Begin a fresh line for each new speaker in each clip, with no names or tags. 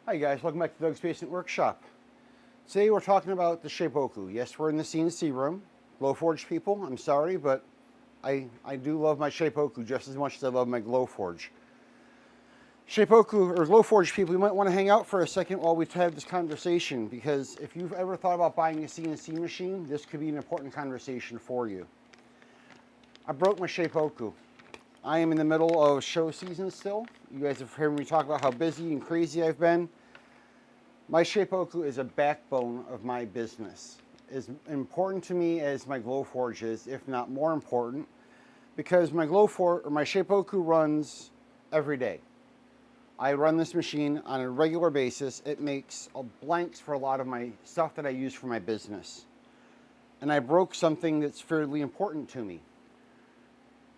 Hi guys, welcome back to Doug's Basement Workshop. Today we're talking about the Shapeoko. Yes, we're in the CNC room. Glowforge people, I'm sorry, but I do love my Shapeoko just as much as I love my Glowforge. Shapeoko or Glowforge people, you might want to hang out for a second while we have this conversation, because if you've ever thought about buying a CNC machine, this could be an important conversation for you. I broke my Shapeoko. I am in the middle of show season still. You guys have heard me talk about how busy and crazy I've been. My Shapeoko is a backbone of my business. As important to me as my Glowforge is, if not more important, because my Shapeoko runs every day. I run this machine on a regular basis. It makes blanks for a lot of my stuff that I use for my business. And I broke something that's fairly important to me.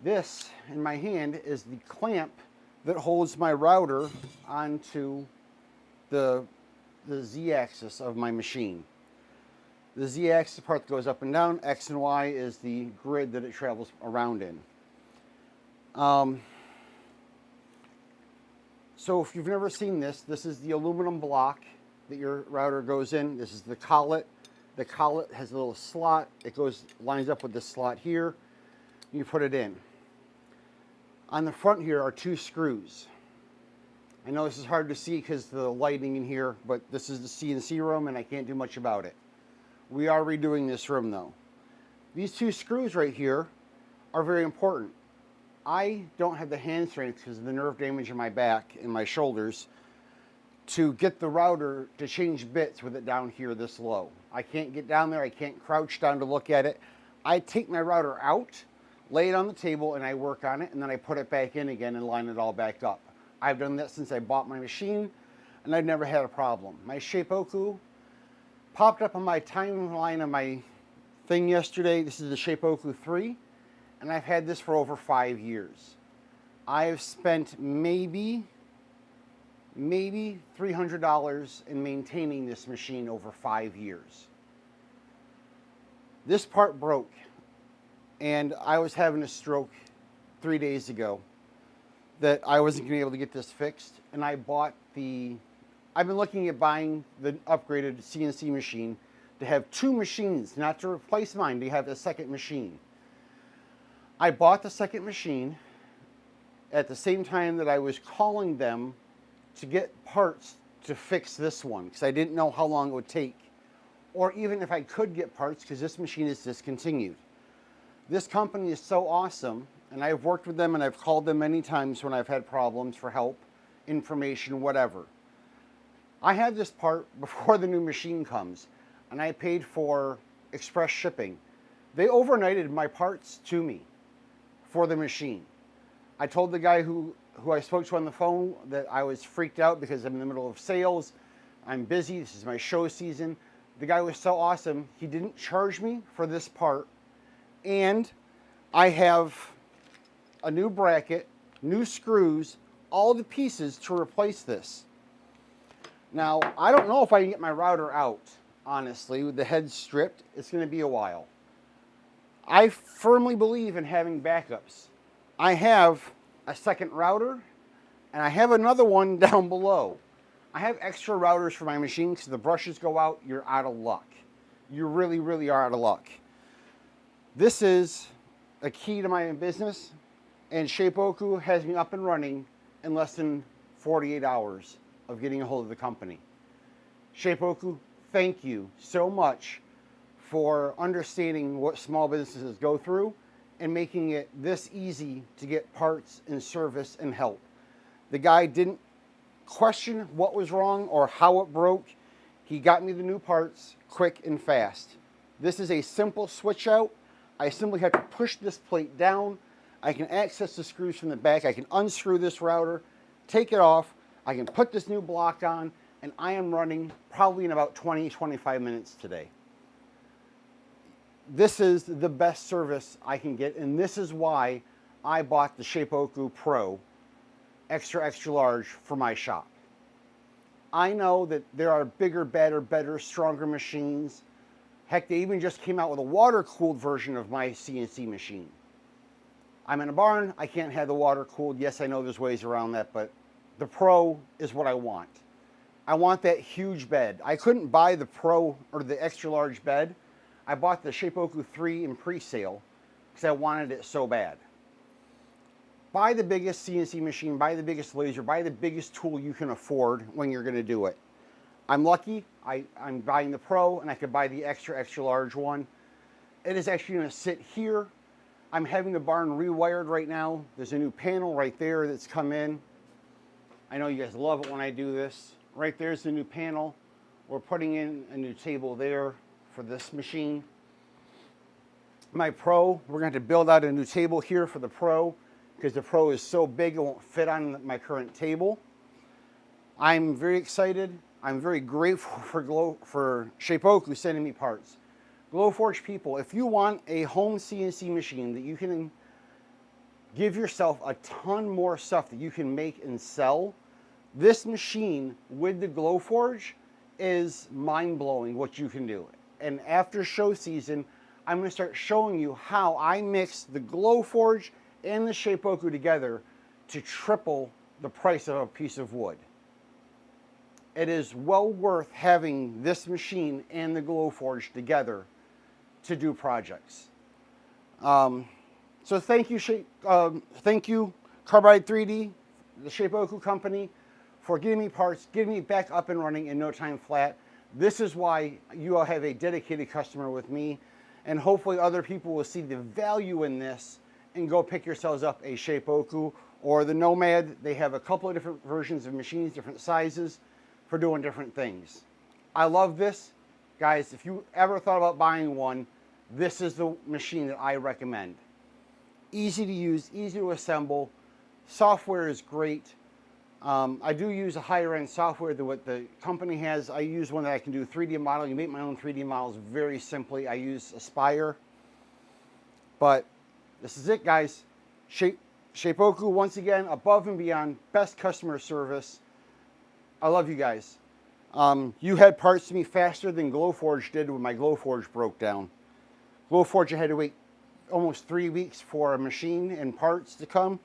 This, in my hand, is the clamp that holds my router onto the Z-axis of my machine. The Z-axis part that goes up and down, X and Y is the grid that it travels around in. So if you've never seen this, this is the aluminum block that your router goes in. This is the collet. The collet has a little slot. It lines up with this slot here. You put it in. On the front here are two screws. I know this is hard to see because of the lighting in here, but this is the CNC room and I can't do much about it. We are redoing this room though. These two screws right here are very important. I don't have the hand strength because of the nerve damage in my back and my shoulders to get the router to change bits with it down here this low. I can't get down there. I can't crouch down to look at it. I take my router out, lay it on the table, and I work on it, and then I put it back in again and line it all back up. I've done that since I bought my machine, and I've never had a problem. My Shapeoko popped up on my timeline of my thing yesterday. This is the Shapeoko 3, and I've had this for over 5 years. I have spent maybe $300 in maintaining this machine over 5 years. This part broke, and I was having a stroke 3 days ago that I wasn't going to be able to get this fixed, and I've been looking at buying the upgraded CNC machine to have two machines, not to replace mine, to have a second machine. I bought the second machine at the same time that I was calling them to get parts to fix this one, because I didn't know how long it would take, or even if I could get parts, because this machine is discontinued. This company is so awesome, and I've worked with them and I've called them many times when I've had problems for help, information, whatever. I have this part before the new machine comes, and I paid for express shipping. They overnighted my parts to me for the machine. I told the guy who I spoke to on the phone that I was freaked out because I'm in the middle of sales. I'm busy. This is my show season. The guy was so awesome. He didn't charge me for this part. And I have a new bracket, new screws, all the pieces to replace this. Now, I don't know if I can get my router out, honestly, with the head stripped. It's going to be a while. I firmly believe in having backups. I have a second router, and I have another one down below. I have extra routers for my machine because if the brushes go out, you're out of luck. You really, really are out of luck. This is a key to my business, and Shapeoko has me up and running in less than 48 hours of getting a hold of the company. Shapeoko, thank you so much for understanding what small businesses go through and making it this easy to get parts and service and help. The guy didn't question what was wrong or how it broke. He got me the new parts quick and fast. This is a simple switch out. I simply have to push this plate down. I can access the screws from the back. I can unscrew this router, take it off. I can put this new block on, and I am running probably in about 20-25 minutes today. This is the best service I can get, and this is why I bought the Shapeoko Pro extra large for my shop. I know that there are bigger, better, stronger machines. Heck, they even just came out with a water-cooled version of my CNC machine. I'm in a barn. I can't have the water cooled. Yes, I know there's ways around that, but the Pro is what I want. I want that huge bed. I couldn't buy the Pro or the extra large bed. I bought the Shapeoko 3 in pre-sale because I wanted it so bad. Buy the biggest CNC machine, buy the biggest laser, buy the biggest tool you can afford when you're going to do it. I'm lucky, I'm buying the Pro and I could buy the extra large one. It is actually going to sit here. I'm having the barn rewired right now. There's a new panel right there that's come in. I know you guys love it when I do this. Right there's the new panel. We're putting in a new table there for this machine. My Pro, we're going to have to build out a new table here for the Pro because the Pro is so big it won't fit on my current table. I'm very excited. I'm very grateful for Shapeoko sending me parts. Glowforge people, if you want a home CNC machine that you can give yourself a ton more stuff that you can make and sell, this machine with the Glowforge is mind-blowing what you can do. And after show season, I'm going to start showing you how I mix the Glowforge and the Shapeoko together to triple the price of a piece of wood. It is well worth having this machine and the Glowforge together to do projects. So thank you, Carbide 3D, the Shapeoko company, for giving me parts, getting me back up and running in no time flat. This is why you all have a dedicated customer with me, and hopefully other people will see the value in this and go pick yourselves up a Shapeoko or the Nomad. They have a couple of different versions of machines, different sizes for doing different things. I love this. Guys, if you ever thought about buying one, this is the machine that I recommend. Easy to use, easy to assemble. Software is great. I do use a higher end software than what the company has. I use one that I can do 3D modeling. You make my own 3D models very simply. I use Aspire. But this is it, guys. Shapeoko, once again, above and beyond, best customer service. I love you guys. You had parts to me faster than Glowforge did when my Glowforge broke down. Glowforge, I had to wait almost 3 weeks for a machine and parts to come.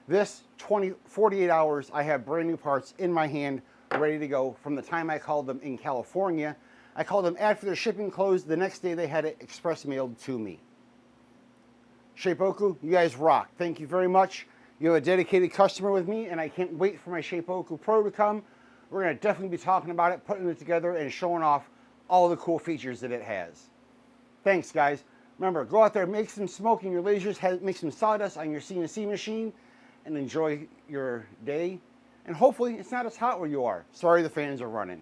This, 48 hours, I have brand new parts in my hand, ready to go from the time I called them in California. I called them after their shipping closed. The next day they had it express mailed to me. Shapeoko, you guys rock. Thank you very much. You have a dedicated customer with me, and I can't wait for my Shapeoko Pro to come. We're going to definitely be talking about it, putting it together, and showing off all the cool features that it has. Thanks, guys. Remember, go out there, make some smoke in your lasers, make some sawdust on your CNC machine, and enjoy your day. And hopefully, it's not as hot where you are. Sorry the fans are running.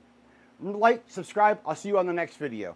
Like, subscribe. I'll see you on the next video.